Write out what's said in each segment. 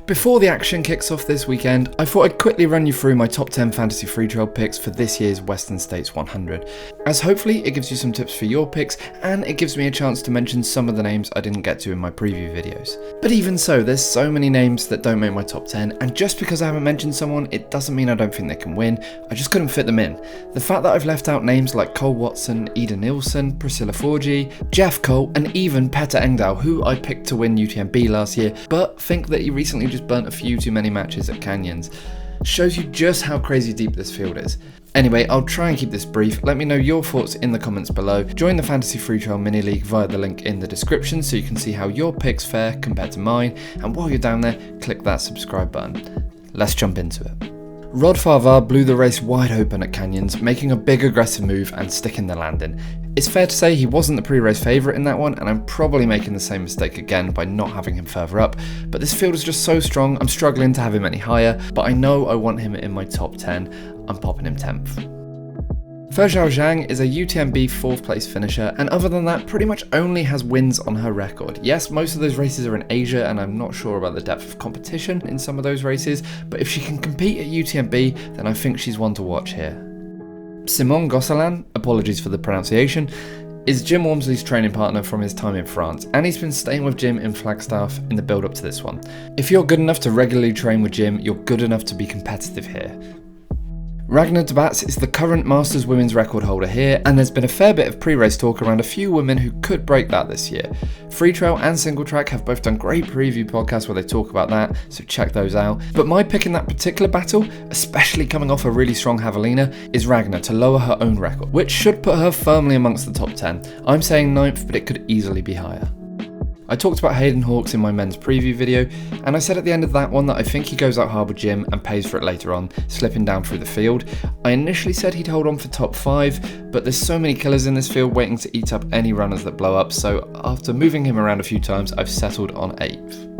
Before the action kicks off this weekend, I thought I'd quickly run you through my top 10 fantasy free trial picks for this year's Western States 100, as hopefully it gives you some tips for your picks and it gives me a chance to mention some of the names I didn't get to in my preview videos. But even so, there's so many names that don't make my top 10, and just because I haven't mentioned someone, it doesn't mean I don't think they can win. I just couldn't fit them in. The fact that I've left out names like Cole Watson, Ida Nilsson, Priscilla Forgy, Jeff Cole, and even Petter Engdahl, who I picked to win UTMB last year, but think that he recently just burnt a few too many matches at Canyons, shows you just how crazy deep this field is. Anyway, I'll try and keep this brief. Let me know your thoughts in the comments below. Join the Fantasy Free Trial Mini League via the link in the description so you can see how your picks fare compared to mine, and while you're down there, click that subscribe button. Let's jump into it. Rod Farvar blew the race wide open at Canyons, making a big aggressive move and sticking the landing. It's fair to say he wasn't the pre-race favourite in that one, and I'm probably making the same mistake again by not having him further up, but this field is just so strong, I'm struggling to have him any higher, but I know I want him in my top 10, I'm popping him 10th. Fejiao Zhang is a UTMB 4th place finisher, and other than that pretty much only has wins on her record. Yes, most of those races are in Asia and I'm not sure about the depth of competition in some of those races, but if she can compete at UTMB then I think she's one to watch here. Simon Gosselin, apologies for the pronunciation, is Jim Walmsley's training partner from his time in France, and he's been staying with Jim in Flagstaff in the build up to this one. If you're good enough to regularly train with Jim, you're good enough to be competitive here. Ragnar de Bats is the current Masters women's record holder here, and there's been a fair bit of pre-race talk around a few women who could break that this year. Free Trail and Single Track have both done great preview podcasts where they talk about that, so check those out. But my pick in that particular battle, especially coming off a really strong Javelina, is Ragnar to lower her own record, which should put her firmly amongst the top 10. I'm saying 9th, but it could easily be higher. I talked about Hayden Hawks in my men's preview video, and I said at the end of that one that I think he goes out hard with Jim and pays for it later on, slipping down through the field. I initially said he'd hold on for top 5, but there's so many killers in this field waiting to eat up any runners that blow up, so after moving him around a few times, I've settled on 8th.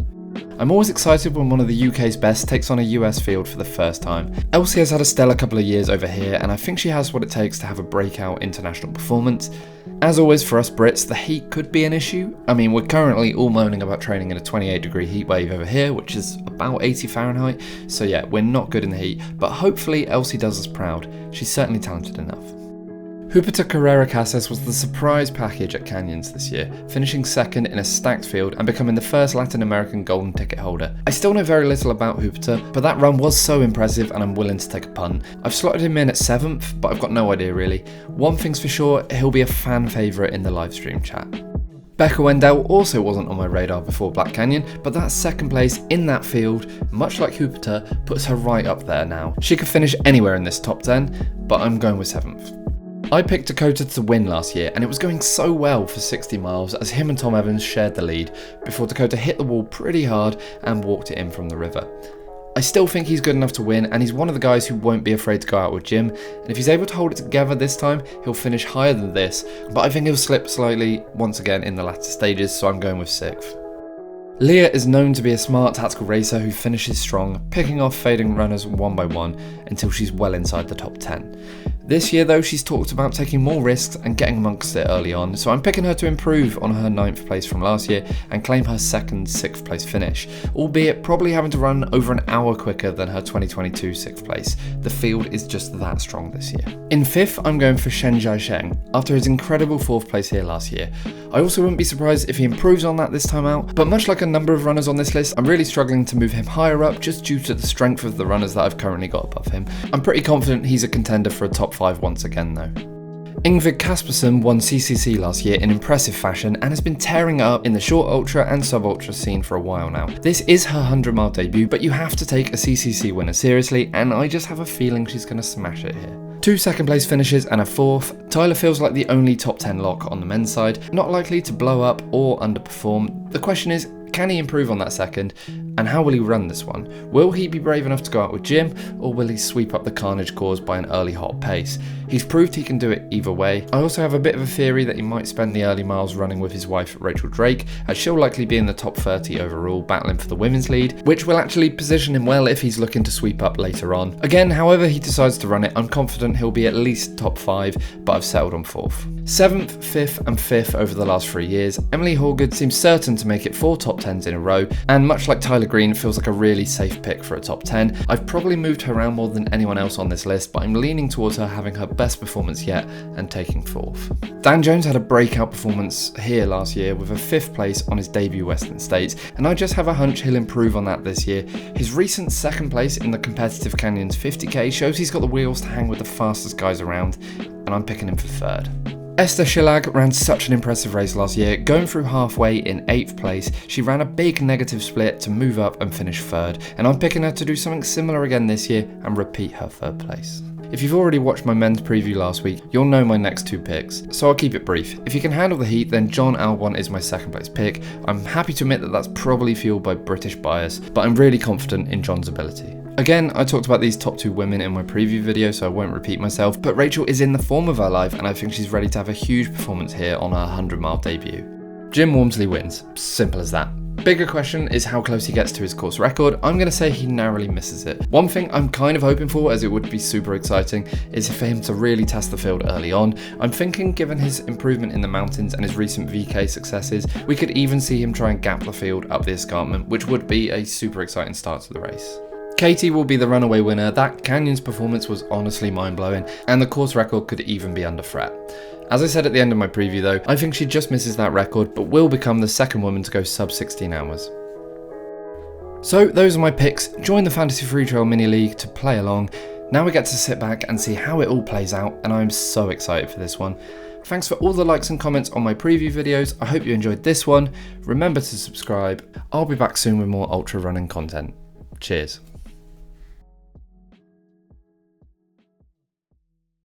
I'm always excited when one of the UK's best takes on a US field for the first time. Elsie has had a stellar couple of years over here, and I think she has what it takes to have a breakout international performance. As always for us Brits, the heat could be an issue. I mean, we're currently all moaning about training in a 28-degree heat wave over here, which is about 80 Fahrenheit, so yeah, we're not good in the heat, but hopefully Elsie does us proud. She's certainly talented enough. Jupiter Carrera Casas was the surprise package at Canyons this year, finishing second in a stacked field and becoming the first Latin American golden ticket holder. I still know very little about Jupiter, but that run was so impressive and I'm willing to take a punt. I've slotted him in at 7th, but I've got no idea really. One thing's for sure, he'll be a fan favourite in the livestream chat. Becca Wendell also wasn't on my radar before Black Canyon, but that second place in that field, much like Jupiter, puts her right up there now. She could finish anywhere in this top 10, but I'm going with 7th. I picked Dakota to win last year, and it was going so well for 60 miles as him and Tom Evans shared the lead before Dakota hit the wall pretty hard and walked it in from the river. I still think he's good enough to win, and he's one of the guys who won't be afraid to go out with Jim, and if he's able to hold it together this time, he'll finish higher than this, but I think he'll slip slightly once again in the latter stages, so I'm going with 6th. Leah is known to be a smart tactical racer who finishes strong, picking off fading runners one by one until she's well inside the top 10. This year though, she's talked about taking more risks and getting amongst it early on, so I'm picking her to improve on her 9th place from last year and claim her second 6th place finish, albeit probably having to run over an hour quicker than her 2022 6th place. The field is just that strong this year. In 5th, I'm going for Shen Jiasheng, after his incredible 4th place here last year. I also wouldn't be surprised if he improves on that this time out, but much like a number of runners on this list, I'm really struggling to move him higher up just due to the strength of the runners that I've currently got above him. I'm pretty confident he's a contender for a top 5 once again though. Ingrid Kaspersen won CCC last year in impressive fashion and has been tearing it up in the short ultra and sub ultra scene for a while now. This is her 100-mile debut, but you have to take a CCC winner seriously, and I just have a feeling she's going to smash it here. 2 second place finishes and a 4th, Tyler feels like the only top 10 lock on the men's side, not likely to blow up or underperform. The question is, can he improve on that second, and how will he run this one? Will he be brave enough to go out with Jim, or will he sweep up the carnage caused by an early hot pace? He's proved he can do it either way. I also have a bit of a theory that he might spend the early miles running with his wife Rachel Drake, as she'll likely be in the top 30 overall battling for the women's lead, which will actually position him well if he's looking to sweep up later on. Again, however he decides to run it, I'm confident he'll be at least top 5, but I've settled on 4th. 7th, 5th and 5th over the last 3 years, Emily Hallgood seems certain to make it 4 top 10s in a row, and much like Tyler Green, feels like a really safe pick for a top 10. I've probably moved her around more than anyone else on this list, but I'm leaning towards her having her best performance yet and taking 4th. Dan Jones had a breakout performance here last year with a 5th place on his debut Western States, and I just have a hunch he'll improve on that this year. His recent 2nd place in the competitive Canyons 50k shows he's got the wheels to hang with the fastest guys around, and I'm picking him for 3rd. Esther Schillag ran such an impressive race last year. Going through halfway in 8th place, she ran a big negative split to move up and finish 3rd, and I'm picking her to do something similar again this year and repeat her 3rd place. If you've already watched my men's preview last week, you'll know my next 2 picks, so I'll keep it brief. If you can handle the heat, then John Albon is my 2nd place pick. I'm happy to admit that that's probably fueled by British bias, but I'm really confident in John's ability. Again, I talked about these top 2 women in my preview video, so I won't repeat myself, but Rachel is in the form of her life, and I think she's ready to have a huge performance here on her 100-mile debut. Jim Walmsley wins. Simple as that. Bigger question is how close he gets to his course record. I'm going to say he narrowly misses it. One thing I'm kind of hoping for, as it would be super exciting, is for him to really test the field early on. I'm thinking given his improvement in the mountains and his recent VK successes, we could even see him try and gap the field up the escarpment, which would be a super exciting start to the race. Katie will be the runaway winner. That Canyons performance was honestly mind-blowing, and the course record could even be under threat. As I said at the end of my preview though, I think she just misses that record, but will become the 2nd woman to go sub 16 hours. So those are my picks. Join the Fantasy Free Trail Mini League to play along. Now we get to sit back and see how it all plays out, and I'm so excited for this one. Thanks for all the likes and comments on my preview videos. I hope you enjoyed this one. Remember to subscribe. I'll be back soon with more ultra running content. Cheers.